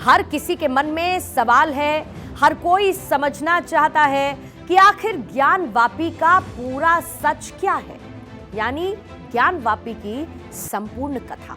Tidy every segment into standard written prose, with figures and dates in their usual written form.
हर किसी के मन में सवाल है, हर कोई समझना चाहता है कि आखिर ज्ञानवापी का पूरा सच क्या है, यानी ज्ञानवापी की संपूर्ण कथा।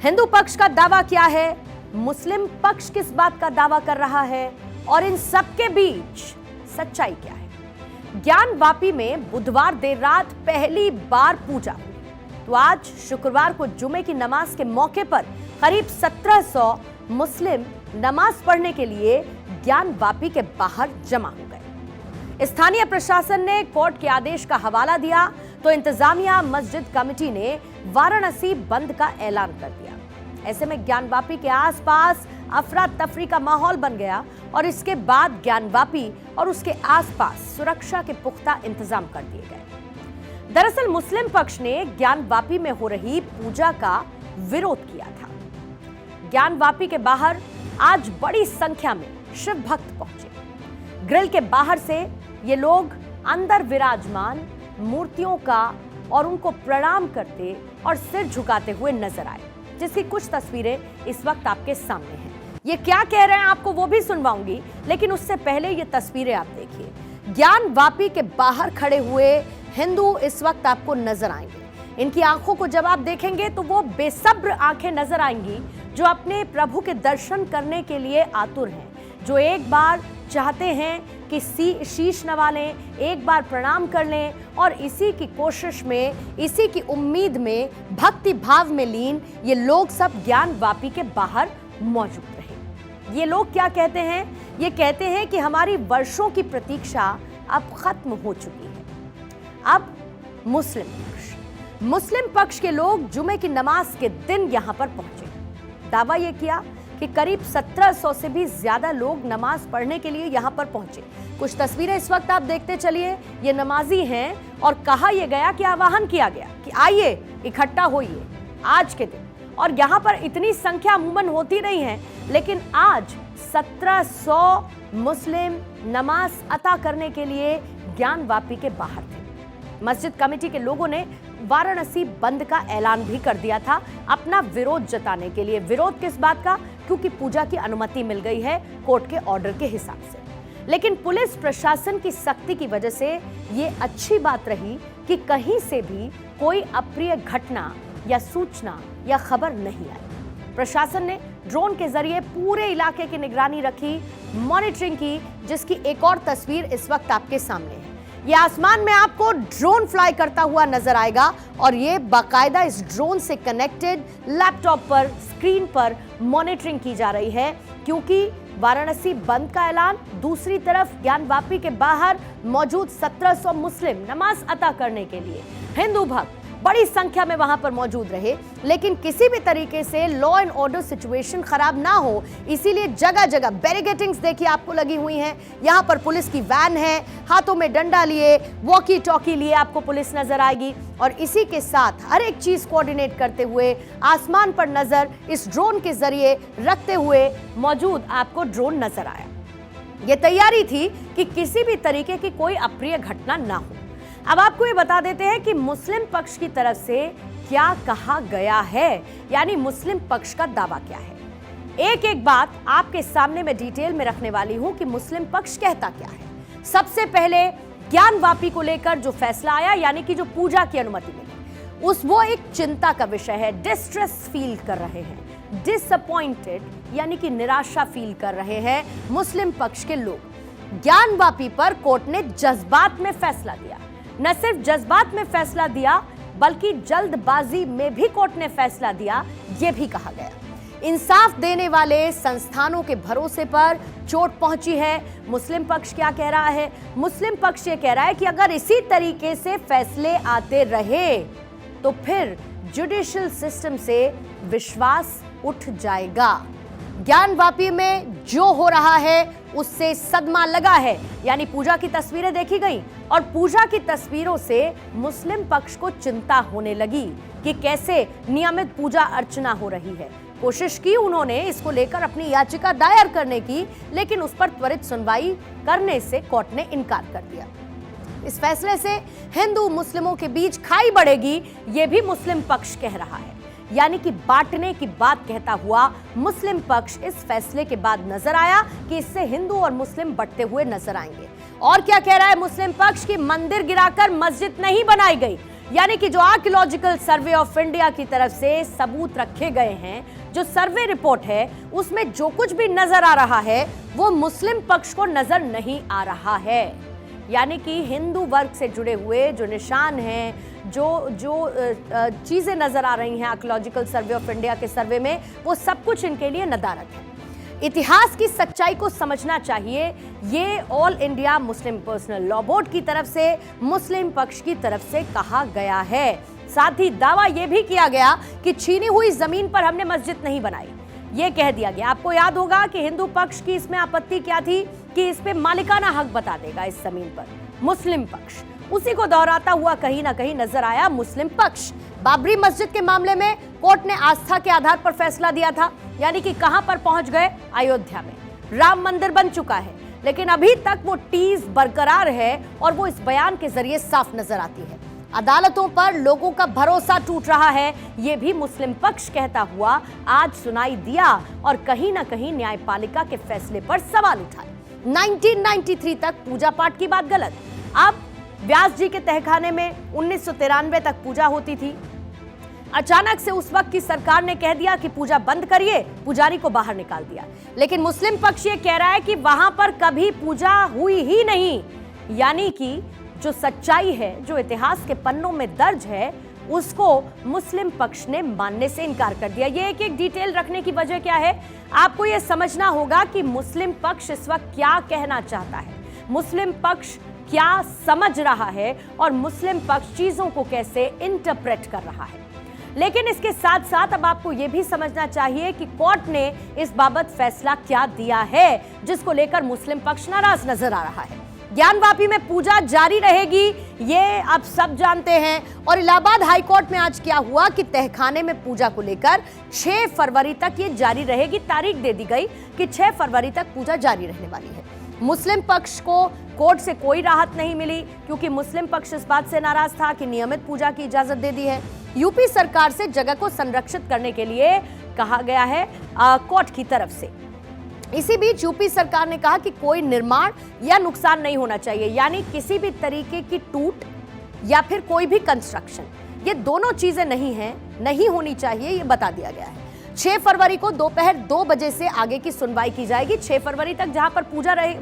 हिंदू पक्ष का दावा क्या है, मुस्लिम पक्ष किस बात का दावा कर रहा है और इन सबके बीच सच्चाई क्या है। ज्ञानवापी में बुधवार देर रात पहली बार पूजा हुई, तो आज शुक्रवार को जुमे की नमाज के मौके पर करीब 1700 मुस्लिम नमाज पढ़ने के लिए ज्ञानवापी के बाहर जमा हो गए। स्थानीय प्रशासन ने कोर्ट के आदेश का हवाला दिया तो इंतजामिया मस्जिद कमेटी ने वाराणसी बंद का ऐलान कर दिया। ऐसे में ज्ञानवापी के आसपास अफरा तफरी का माहौल बन गया और इसके बाद ज्ञानवापी और उसके आसपास सुरक्षा के पुख्ता इंतजाम कर दिए गए। दरअसल मुस्लिम पक्ष ने ज्ञानवापी में हो रही पूजा का विरोध किया था। ज्ञानवापी के बाहर आज बड़ी संख्या में शिव भक्त पहुंचे। ग्रिल के बाहर से ये लोग अंदर विराजमान मूर्तियों का और उनको प्रणाम करते और सिर झुकाते हुए नजर आए, जिसकी कुछ तस्वीरें इस वक्त आपके सामने हैं। ये क्या कह रहे हैं आपको वो भी सुनवाऊंगी, लेकिन उससे पहले ये तस्वीरें आप देखिए। ज्ञानवापी के बाहर खड़े हुए हिंदू इस वक्त आपको नजर आएंगे। इनकी आंखों को जब आप देखेंगे तो वो बेसब्र आंखें नजर आएंगी जो अपने प्रभु के दर्शन करने के लिए आतुर हैं, जो एक बार चाहते हैं कि शीश नवा लें, एक बार प्रणाम कर लें और इसी की कोशिश में, इसी की उम्मीद में, भक्ति भाव में लीन ये लोग सब ज्ञानवापी के बाहर मौजूद रहे। ये लोग क्या कहते हैं? ये कहते हैं कि हमारी वर्षों की प्रतीक्षा अब खत्म हो चुकी है। अब मुस्लिम पक्ष के लोग जुमे की नमाज के दिन यहां पर पहुंचे। दावा यह किया कि करीब 1700 से भी ज्यादा लोग नमाज पढ़ने के लिए यहां पर पहुंचे। कुछ तस्वीरें इस वक्त आप देखते चलिए। ये नमाजी हैं और कहा यह गया कि आह्वान किया गया कि आइए इकट्ठा होइए आज के दिन। और यहां पर इतनी संख्या अमूमन होती नहीं है, लेकिन आज 1700 मुस्लिम नमाज अता करने के लिए ज्ञानवापी के बाहर थे। मस्जिद कमेटी के लोगों ने वाराणसी बंद का ऐलान भी कर दिया था अपना विरोध जताने के लिए। विरोध किस बात का? क्योंकि पूजा की अनुमति मिल गई है कोर्ट के ऑर्डर के हिसाब से। लेकिन पुलिस प्रशासन की सख्ती की वजह से ये अच्छी बात रही कि कहीं से भी कोई अप्रिय घटना या सूचना या खबर नहीं आई। प्रशासन ने ड्रोन के जरिए पूरे इलाके की निगरानी रखी, मॉनिटरिंग की, जिसकी एक और तस्वीर इस वक्त आपके सामने है। ये आसमान में आपको ड्रोन फ्लाई करता हुआ नजर आएगा और ये बाकायदा इस ड्रोन से कनेक्टेड लैपटॉप पर, स्क्रीन पर मॉनिटरिंग की जा रही है, क्योंकि वाराणसी बंद का ऐलान, दूसरी तरफ ज्ञानवापी के बाहर मौजूद 1700 मुस्लिम नमाज अता करने के लिए हिंदू भक्त बड़ी संख्या में वहां पर मौजूद रहे। लेकिन किसी भी तरीके से लॉ एंड ऑर्डर सिचुएशन खराब ना हो, इसीलिए जगह जगह बैरिकेडिंग्स देखिए आपको लगी हुई हैं। यहां पर पुलिस की वैन है, हाथों में डंडा लिए, वॉकी टॉकी लिए आपको पुलिस नजर आएगी और इसी के साथ हर एक चीज कोऑर्डिनेट करते हुए आसमान पर नजर इस ड्रोन के जरिए रखते हुए मौजूद आपको ड्रोन नजर आया। यह तैयारी थी कि किसी भी तरीके की कोई अप्रिय घटना ना हो। अब आपको ये बता देते हैं कि मुस्लिम पक्ष की तरफ से क्या कहा गया है, यानी मुस्लिम पक्ष का दावा क्या है। एक एक बात आपके सामने मैं डिटेल में रखने वाली हूं कि मुस्लिम पक्ष कहता क्या है। सबसे पहले ज्ञानवापी को लेकर जो फैसला आया, यानी कि जो पूजा की अनुमति मिली, वो एक चिंता का विषय है। डिस्ट्रेस फील कर रहे हैं, डिसअपॉइंटेड यानी कि निराशा फील कर रहे हैं मुस्लिम पक्ष के लोग। ज्ञानवापी पर कोर्ट ने जज्बात में फैसला दिया। न सिर्फ जज्बात में फैसला दिया, बल्कि जल्दबाजी में भी कोर्ट ने फैसला दिया। यह भी कहा गया इंसाफ देने वाले संस्थानों के भरोसे पर चोट पहुंची है। मुस्लिम पक्ष क्या कह रहा है? मुस्लिम पक्ष ये कह रहा है कि अगर इसी तरीके से फैसले आते रहे तो फिर जुडिशियल सिस्टम से विश्वास उठ जाएगा। ज्ञानवापी में जो हो रहा है उससे सदमा लगा है, यानी पूजा की तस्वीरें देखी गई और पूजा की तस्वीरों से मुस्लिम पक्ष को चिंता होने लगी कि कैसे नियमित पूजा अर्चना हो रही है। कोशिश की उन्होंने इसको लेकर अपनी याचिका दायर करने की, लेकिन उस पर त्वरित सुनवाई करने से कोर्ट ने इनकार कर दिया। इस फैसले से हिंदू मुस्लिमों के बीच खाई बढ़ेगी, यह भी मुस्लिम पक्ष कह रहा है। यानी कि बांटने की बात कहता हुआ मुस्लिम पक्ष इस फैसले के बाद नजर आया कि इससे हिंदू और मुस्लिम बंटते हुए नजर आएंगे। और क्या कह रहा है मुस्लिम पक्ष की मंदिर गिराकर मस्जिद नहीं बनाई गई, यानी कि जो आर्कियोलॉजिकल सर्वे ऑफ इंडिया की तरफ से सबूत रखे गए हैं, जो सर्वे रिपोर्ट है उसमें जो कुछ भी नजर आ रहा है वो मुस्लिम पक्ष को नजर नहीं आ रहा है। यानी कि हिंदू वर्ग से जुड़े हुए जो निशान हैं, जो चीजें नजर आ रही हैं आर्कियोलॉजिकल सर्वे ऑफ इंडिया के सर्वे में, वो सब कुछ इनके लिए नदारत है। इतिहास की सच्चाई को समझना चाहिए। ये all India Muslim personal law board की तरफ से मुस्लिम पक्ष की तरफ से कहा गया है। साथ ही दावा यह भी किया गया कि छीनी हुई जमीन पर हमने मस्जिद नहीं बनाई, यह कह दिया गया। आपको याद होगा कि हिंदू पक्ष की इसमें आपत्ति क्या थी कि इस पे मालिकाना हक बता देगा इस जमीन पर मुस्लिम पक्ष, उसी को दोहराता हुआ कहीं ना कहीं नजर आया मुस्लिम पक्ष। बाबरी मस्जिद के मामले में कोर्ट ने आस्था के आधार पर फैसला दिया था, यानी कि कहां पर पहुंच गए, अयोध्या में राम मंदिर बन चुका है, लेकिन अभी तक वो टीज बरकरार है और वो इस बयान के जरिए साफ नजर आती है। अदालतों पर लोगों का भरोसा टूट रहा है, ये भी मुस्लिम पक्ष कहता हुआ आज सुनाई दिया और कहीं ना कहीं न्यायपालिका के फैसले पर सवाल उठाए। 1993 तक पूजा पाठ की बात गलत, अब व्यास जी के तहखाने में 1993 तक पूजा होती थी। अचानक से उस वक्त की सरकार ने कह दिया कि पूजा बंद करिए, पुजारी को बाहर निकाल दिया। लेकिन मुस्लिम पक्ष ये कह रहा है कि वहां पर कभी पूजा हुई ही नहीं, यानी कि जो सच्चाई है, जो इतिहास के पन्नों में दर्ज है, उसको मुस्लिम पक्ष ने मानने से इनकार कर दिया। ये एक एक डिटेल रखने की वजह क्या है, आपको यह समझना होगा कि मुस्लिम पक्ष इस वक्त क्या कहना चाहता है, मुस्लिम पक्ष क्या समझ रहा है और मुस्लिम पक्ष चीजों को कैसे इंटरप्रेट कर रहा है। लेकिन इसके साथ साथ अब आपको यह भी समझना चाहिए कि कोर्ट ने इस बाबत फैसला क्या दिया है, जिसको लेकर मुस्लिम पक्ष नाराज नजर आ रहा है। ज्ञानवापी में पूजा जारी रहेगी, ये आप सब जानते हैं। और इलाहाबाद हाईकोर्ट में आज क्या हुआ कि तहखाने में पूजा को लेकर 6 फरवरी तक ये जारी रहेगी, तारीख दे दी गई कि 6 फरवरी तक पूजा जारी रहने वाली है। मुस्लिम पक्ष को कोर्ट से कोई राहत नहीं मिली, क्योंकि मुस्लिम पक्ष इस बात से नाराज था कि नियमित पूजा की इजाजत दे दी है। यूपी सरकार से जगह को संरक्षित करने के लिए कहा गया है कोर्ट की तरफ से। इसी बीच यूपी सरकार ने कहा कि कोई निर्माण या नुकसान नहीं होना चाहिए, यानी किसी भी तरीके की टूट या फिर कोई भी कंस्ट्रक्शन, ये दोनों चीजें नहीं होनी चाहिए, ये बता दिया गया है। 6 फरवरी को दोपहर 2 बजे से आगे की सुनवाई की जाएगी। 6 फरवरी तक जहां पर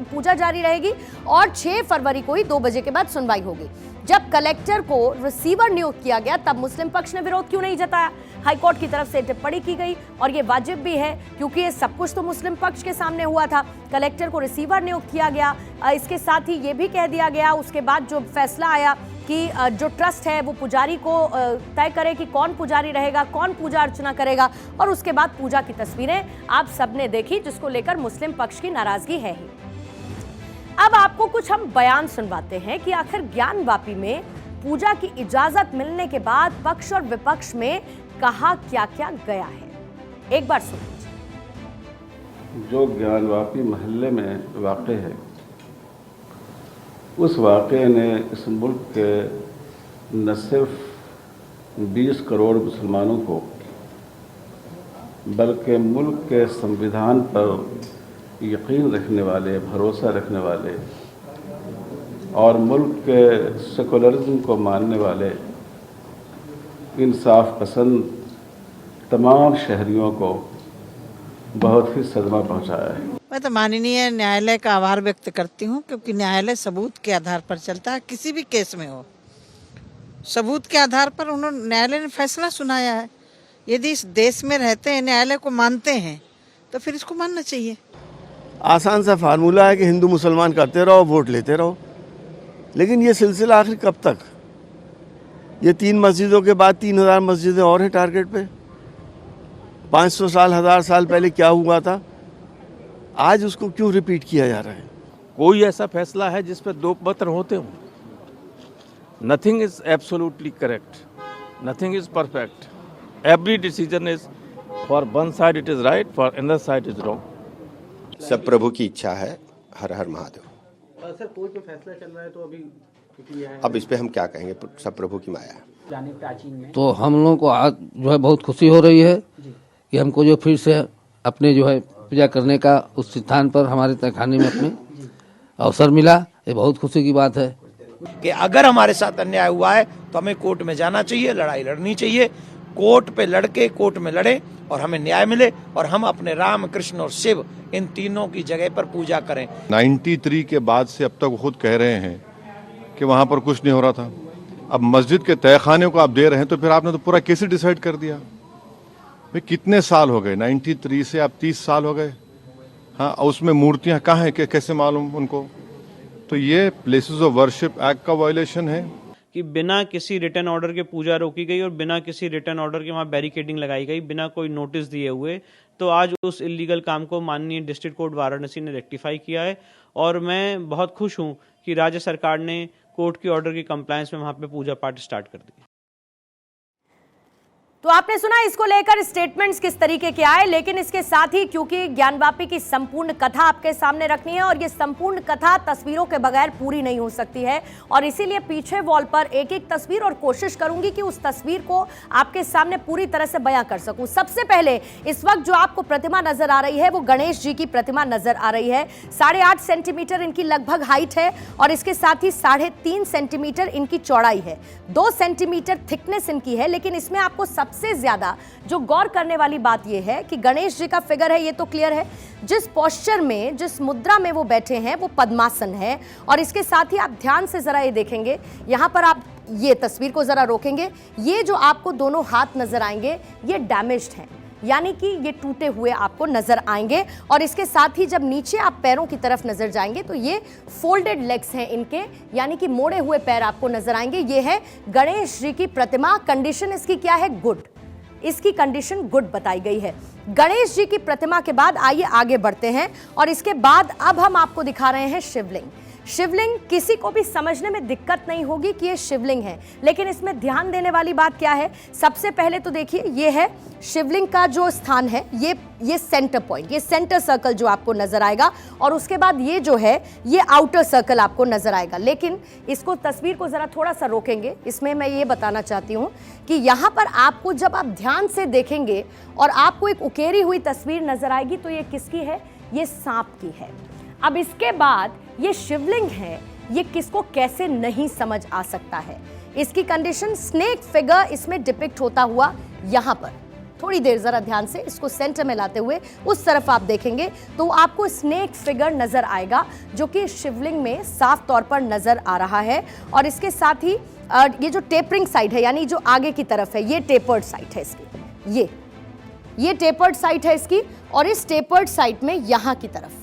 पूजा जारी रहेगी और 6 फरवरी को ही 2 बजे के बाद सुनवाई होगी। जब कलेक्टर को रिसीवर नियुक्त किया गया तब मुस्लिम पक्ष ने विरोध क्यों नहीं जताया? हाईकोर्ट की तरफ से टिप्पणी की गई और ये वाजिब भी है, क्योंकि ये सब कुछ तो मुस्लिम पक्ष के सामने हुआ था। कलेक्टर को रिसीवर नियुक्त किया गया, इसके साथ ही ये भी कह दिया गया उसके बाद जो फैसला आया कि जो ट्रस्ट है वो पुजारी को तय करे कि कौन पुजारी रहेगा, कौन पूजा अर्चना करेगा, और उसके बाद पूजा की तस्वीरें आप सबने देखी, जिसको लेकर मुस्लिम पक्ष की नाराजगी है ही। अब आपको कुछ हम बयान सुनवाते हैं कि आखिर ज्ञानवापी में पूजा की इजाजत मिलने के बाद पक्ष और विपक्ष में कहा क्या क्या गया है, एक बार सुन लीजिए। जो ज्ञानवापी मोहल्ले में वाक़ है, उस वाक़े ने इस मुल्क के न सिर्फ 20 करोड़ मुसलमानों को, बल्कि मुल्क के संविधान पर यकीन रखने वाले, भरोसा रखने वाले और मुल्क के सेकुलरिज्म को मानने वाले इंसाफ पसंद तमाम शहरियों को बहुत ही सदमा पहुंचाया है। मैं तो माननीय न्यायालय का आभार व्यक्त करती हूं, क्योंकि न्यायालय सबूत के आधार पर चलता है। किसी भी केस में हो, सबूत के आधार पर उन्होंने न्यायालय ने फैसला सुनाया है। यदि इस देश में रहते हैं, न्यायालय को मानते हैं, तो फिर इसको मानना चाहिए। आसान सा फार्मूला है कि हिंदू मुसलमान करते रहो, वोट लेते रहो, लेकिन ये सिलसिला आखिर कब तक? ये 3 मस्जिदों के बाद 3000 मस्जिदें और हैं टारगेट पे। 500 साल 1000 साल पहले क्या हुआ था, आज उसको क्यों रिपीट किया जा रहा है? कोई ऐसा फैसला है जिस पर 2 पत्र होते हों? Nothing is absolutely correct, nothing is perfect. Every decision is for one side it is right, for another side is wrong. सब प्रभु की इच्छा है। हर हर महादेव। सर कोर्ट में फैसला चल रहा है, तो अभी अब इस पे हम क्या कहेंगे, सब प्रभु की माया है। प्राचीन में तो हम लोगों को आज जो है बहुत खुशी हो रही है कि हमको जो फिर से अपने जो है पूजा करने का उस स्थान पर हमारे तहखाने में अपने अवसर मिला। ये बहुत खुशी की बात है कि अगर हमारे साथ अन्याय हुआ है तो हमें कोर्ट में जाना चाहिए, लड़ाई लड़नी चाहिए, कोर्ट पे लड़के कोर्ट में लड़े और हमें न्याय मिले और हम अपने राम, कृष्ण और शिव इन तीनों की जगह पर पूजा करें। 93 के बाद से अब तक खुद कह रहे हैं कि वहाँ पर कुछ नहीं हो रहा था। अब मस्जिद के तहखाने को आप दे रहे हैं तो फिर आपने तो पूरा कैसे डिसाइड कर दिया? भाई कितने साल हो गए? 93 से आप 30 साल हो गए। हाँ, उसमें मूर्तियाँ कहाँ हैं, कैसे मालूम उनको? तो ये प्लेसेस ऑफ वर्शिप एक्ट का वायलेशन है कि बिना किसी रिटर्न ऑर्डर के पूजा रोकी गई और बिना किसी रिटर्न ऑर्डर के वहाँ बैरिकेडिंग लगाई गई, बिना कोई नोटिस दिए हुए। तो आज उस इलीगल काम को माननीय डिस्ट्रिक्ट कोर्ट वाराणसी ने रेक्टिफाई किया है और मैं बहुत खुश हूँ कि राज्य सरकार ने कोर्ट के ऑर्डर की कंप्लायंस में वहाँ पे पूजा पाठ स्टार्ट कर दी। तो आपने सुना इसको लेकर स्टेटमेंट्स किस तरीके के आए, लेकिन इसके साथ ही क्योंकि ज्ञानवापी की संपूर्ण कथा आपके सामने रखनी है और ये संपूर्ण कथा तस्वीरों के बगैर पूरी नहीं हो सकती है और इसीलिए पीछे वॉल पर एक एक तस्वीर और कोशिश करूंगी कि उस तस्वीर को आपके सामने पूरी तरह से बयां कर सकूं। सबसे पहले इस वक्त जो आपको प्रतिमा नजर आ रही है वो गणेश जी की प्रतिमा नजर आ रही है। 8.5 सेंटीमीटर इनकी लगभग हाइट है और इसके साथ ही 3.5 सेंटीमीटर इनकी चौड़ाई है, 2 सेंटीमीटर थिकनेस इनकी है। लेकिन इसमें आपको सबसे ज्यादा जो गौर करने वाली बात यह है कि गणेश जी का फिगर है, ये तो क्लियर है, जिस पोस्चर में, जिस मुद्रा में वो बैठे हैं वो पद्मासन है। और इसके साथ ही आप ध्यान से जरा ये देखेंगे, यहां पर आप ये तस्वीर को जरा रोकेंगे, ये जो आपको दोनों हाथ नजर आएंगे ये डैमेज्ड हैं, यानी कि ये टूटे हुए आपको नजर आएंगे। और इसके साथ ही जब नीचे आप पैरों की तरफ नजर जाएंगे तो ये फोल्डेड लेग्स हैं इनके, यानी कि मोड़े हुए पैर आपको नजर आएंगे। ये है गणेश जी की प्रतिमा। कंडीशन इसकी क्या है? गुड। इसकी कंडीशन गुड बताई गई है। गणेश जी की प्रतिमा के बाद आइए आगे बढ़ते हैं और इसके बाद अब हम आपको दिखा रहे हैं शिवलिंग। शिवलिंग किसी को भी समझने में दिक्कत नहीं होगी कि ये शिवलिंग है, लेकिन इसमें ध्यान देने वाली बात क्या है? सबसे पहले तो देखिए ये है शिवलिंग का जो स्थान है, ये सेंटर पॉइंट, ये सेंटर सर्कल जो आपको नजर आएगा और उसके बाद ये जो है ये आउटर सर्कल आपको नजर आएगा। लेकिन इसको तस्वीर को जरा थोड़ा सा रोकेंगे, इसमें मैं ये बताना चाहती हूँ कि यहाँ पर आपको जब आप ध्यान से देखेंगे और आपको एक उकेरी हुई तस्वीर नजर आएगी तो ये किसकी है? ये सांप की है। अब इसके बाद ये शिवलिंग है, ये किसको कैसे नहीं समझ आ सकता है? इसकी कंडीशन स्नेक फिगर इसमें डिपिक्ट होता हुआ यहां पर, थोड़ी देर जरा ध्यान से इसको सेंटर में लाते हुए उस तरफ आप देखेंगे तो आपको स्नेक फिगर नजर आएगा जो कि शिवलिंग में साफ तौर पर नजर आ रहा है। और इसके साथ ही ये जो टेपरिंग साइड है, यानी जो आगे की तरफ है, ये टेपर्ड साइड है इसकी, ये टेपर्ड साइड है इसकी। और इस टेपर्ड साइड में यहां की तरफ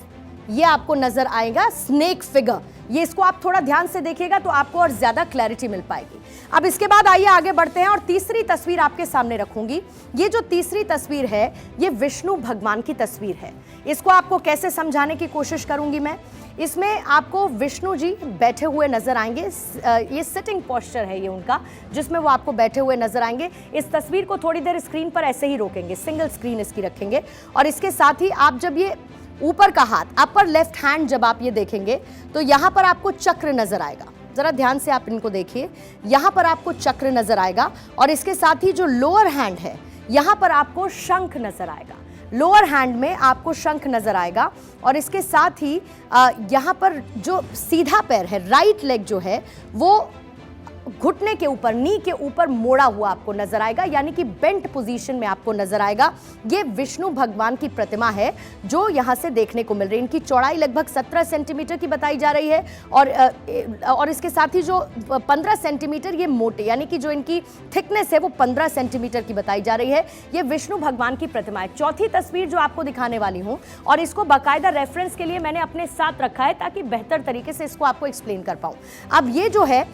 ये आपको नजर आएगा स्नेक फिगर। ये इसको आप थोड़ा ध्यान से देखिएगा तो आपको और ज्यादा क्लैरिटी मिल पाएगी। अब इसके बाद आइए आगे बढ़ते हैं और तीसरी तस्वीर आपके सामने रखूंगी। ये जो तीसरी तस्वीर है ये विष्णु भगवान की तस्वीर है। इसको आपको कैसे समझाने की कोशिश करूंगी मैं। इसमें आपको विष्णु जी बैठे हुए नजर आएंगे, ये सिटिंग पोस्चर है ये उनका, जिसमें वो आपको बैठे हुए नजर आएंगे। इस तस्वीर को थोड़ी देर स्क्रीन पर ऐसे ही रोकेंगे, सिंगल स्क्रीन इसकी रखेंगे। और इसके साथ ही आप जब ये ऊपर का हाथ, अपर लेफ्ट हैंड जब आप ये देखेंगे तो यहां पर आपको चक्र नजर आएगा। जरा ध्यान से आप इनको देखिए, यहां पर आपको चक्र नजर आएगा। और इसके साथ ही जो लोअर हैंड है यहां पर आपको शंख नजर आएगा, लोअर हैंड में आपको शंख नजर आएगा। और इसके साथ ही यहां पर जो सीधा पैर है, राइट लेग जो है वो घुटने के ऊपर, नी के ऊपर मोड़ा हुआ आपको नजर आएगा, यानी कि बेंट पोजीशन में आपको नजर आएगा। ये विष्णु भगवान की प्रतिमा है जो यहां से देखने को मिल रही है। इनकी चौड़ाई लगभग 17 सेंटीमीटर की बताई जा रही है और इसके साथ ही जो 15 सेंटीमीटर ये मोटे, यानी कि जो इनकी थिकनेस है वो 15 सेंटीमीटर की बताई जा रही है। ये विष्णु भगवान की प्रतिमा है। चौथी तस्वीर जो आपको दिखाने वाली हूं और इसको बाकायदा रेफरेंस के लिए मैंने अपने साथ रखा है ताकि बेहतर तरीके से इसको आपको एक्सप्लेन कर पाऊं। अब ये जो है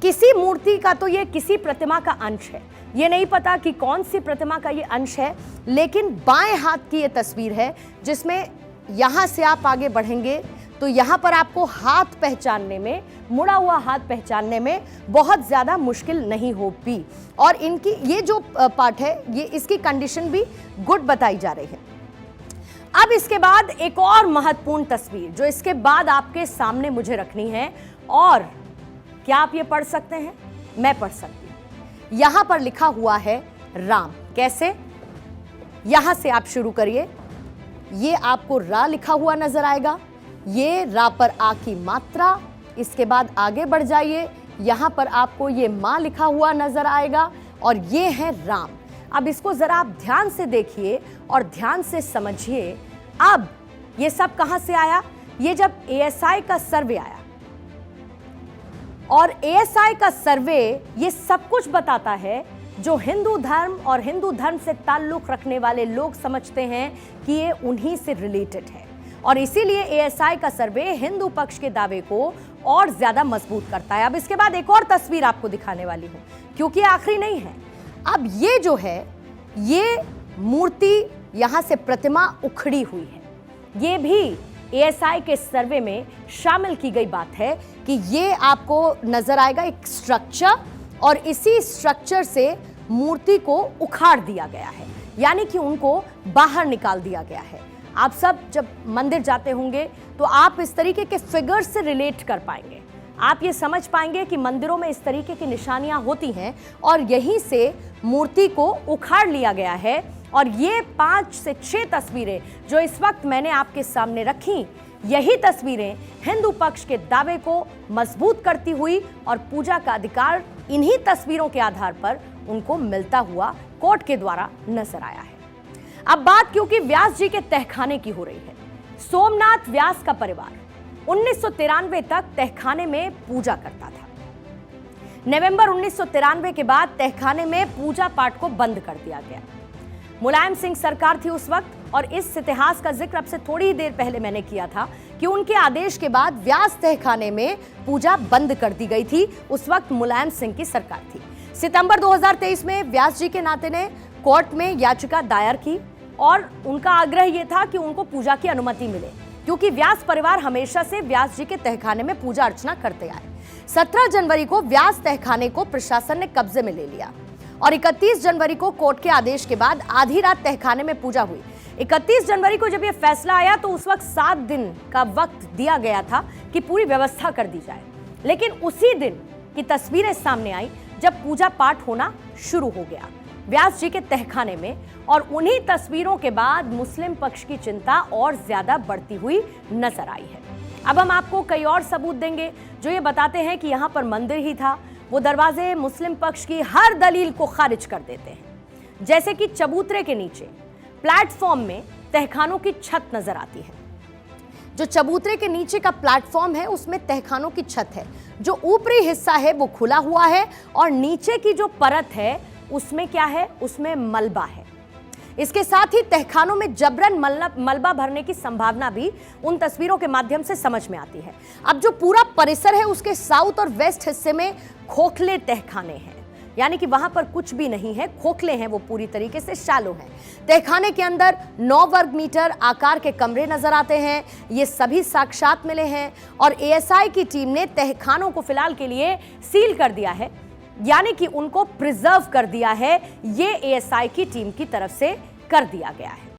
किसी मूर्ति का, तो ये किसी प्रतिमा का अंश है, ये नहीं पता कि कौन सी प्रतिमा का ये अंश है, लेकिन बाएं हाथ की ये तस्वीर है जिसमें यहां से आप आगे बढ़ेंगे तो यहां पर आपको हाथ पहचानने में, मुड़ा हुआ हाथ पहचानने में बहुत ज्यादा मुश्किल नहीं होगी। और इनकी ये जो पार्ट है ये इसकी कंडीशन भी गुड बताई जा रही है। अब इसके बाद एक और महत्वपूर्ण तस्वीर जो इसके बाद आपके सामने मुझे रखनी है, और क्या आप ये पढ़ सकते हैं? मैं पढ़ सकती हूं। यहां पर लिखा हुआ है राम। कैसे? यहां से आप शुरू करिए। ये आपको रा लिखा हुआ नजर आएगा, ये रा पर आ की मात्रा, इसके बाद आगे बढ़ जाइए, यहां पर आपको ये मां लिखा हुआ नजर आएगा और ये है राम। अब इसको जरा आप ध्यान से देखिए और ध्यान से समझिए। अब ये सब कहां से आया? ये जब एएसआई का सर्वे आया, और एएसआई का सर्वे ये सब कुछ बताता है जो हिंदू धर्म और हिंदू धर्म से ताल्लुक रखने वाले लोग समझते हैं कि ये उन्हीं से रिलेटेड है, और इसीलिए एएसआई का सर्वे हिंदू पक्ष के दावे को और ज्यादा मजबूत करता है। अब इसके बाद एक और तस्वीर आपको दिखाने वाली हूं, क्योंकि आखिरी नहीं है। अब ये जो है, ये मूर्ति, यहां से प्रतिमा उखड़ी हुई है, ये भी एएसआई के सर्वे में शामिल की गई बात है कि ये आपको नजर आएगा एक स्ट्रक्चर, और इसी स्ट्रक्चर से मूर्ति को उखाड़ दिया गया है, यानी कि उनको बाहर निकाल दिया गया है। आप सब जब मंदिर जाते होंगे तो आप इस तरीके के फिगर्स से रिलेट कर पाएंगे, आप ये समझ पाएंगे कि मंदिरों में इस तरीके की निशानियां होती हैं, और यहीं से मूर्ति को उखाड़ लिया गया है। और ये 5 से 6 तस्वीरें जो इस वक्त मैंने आपके सामने रखी, यही तस्वीरें हिंदू पक्ष के दावे को मजबूत करती हुई और पूजा का अधिकार इन्हीं तस्वीरों के आधार पर उनको मिलता हुआ कोर्ट के द्वारा नजर आया है। अब बात क्योंकि व्यास जी के तहखाने की हो रही है, सोमनाथ व्यास का परिवार 1993 तक तहखाने में पूजा करता था। नवंबर 1993 के बाद तहखाने में पूजा पाठ को बंद कर दिया गया। मुलायम सिंह सरकार थी उस वक्त, और इस इतिहास का जिक्र अब से थोड़ी ही देर पहले मैंने किया था कि उनके आदेश के बाद व्यास तहखाने में पूजा बंद कर दी गई थी। उस वक्त मुलायम सिंह की सरकार थी। सितंबर 2023 में व्यास जी के नाते ने कोर्ट में याचिका दायर की, और उनका आग्रह यह था कि उनको पूजा की अनुमति मिले, क्योंकि व्यास परिवार हमेशा से व्यास जी के तहखाने में पूजा अर्चना करते आए। 17 जनवरी को व्यास तहखाने को प्रशासन ने कब्जे में ले लिया, और 31 जनवरी को कोर्ट के आदेश के बाद आधी रात तहखाने में पूजा हुई। 31 जनवरी को जब यह फैसला आया तो उस वक्त 7 दिन का वक्त दिया गया था कि पूरी व्यवस्था कर दी जाए, लेकिन उसी दिन की तस्वीरें सामने आई जब पूजा पाठ होना शुरू हो गया व्यास जी के तहखाने में, और उन्हीं तस्वीरों के बाद मुस्लिम पक्ष की चिंता और ज्यादा बढ़ती हुई नजर आई है। अब हम आपको कई और सबूत देंगे जो ये बताते हैं कि यहाँ पर मंदिर ही था। वो दरवाजे मुस्लिम पक्ष की हर दलील को खारिज कर देते हैं, जैसे कि चबूतरे के नीचे प्लेटफॉर्म में तहखानों की छत नजर आती है। जो चबूतरे के नीचे का प्लेटफॉर्म है उसमें तहखानों की छत है, जो ऊपरी हिस्सा है वो खुला हुआ है, और नीचे की जो परत है उसमें क्या है? उसमें मलबा है। इसके साथ ही तहखानों में जबरन मलबा भरने की संभावना भी उन तस्वीरों के माध्यम से समझ में आती है। अब जो पूरा परिसर है उसके साउथ और वेस्ट हिस्से में खोखले तहखाने हैं, यानी कि वहां पर कुछ भी नहीं है, खोखले हैं, वो पूरी तरीके से शैलो हैं। तहखाने के अंदर 9 वर्ग मीटर आकार के कमरे नजर आते हैं, ये सभी साक्षात मिले हैं, और एएसआई की टीम ने तहखानों को फिलहाल के लिए सील कर दिया है, यानी कि उनको प्रिजर्व कर दिया है। ये एएसआई की टीम की तरफ से कर दिया गया है।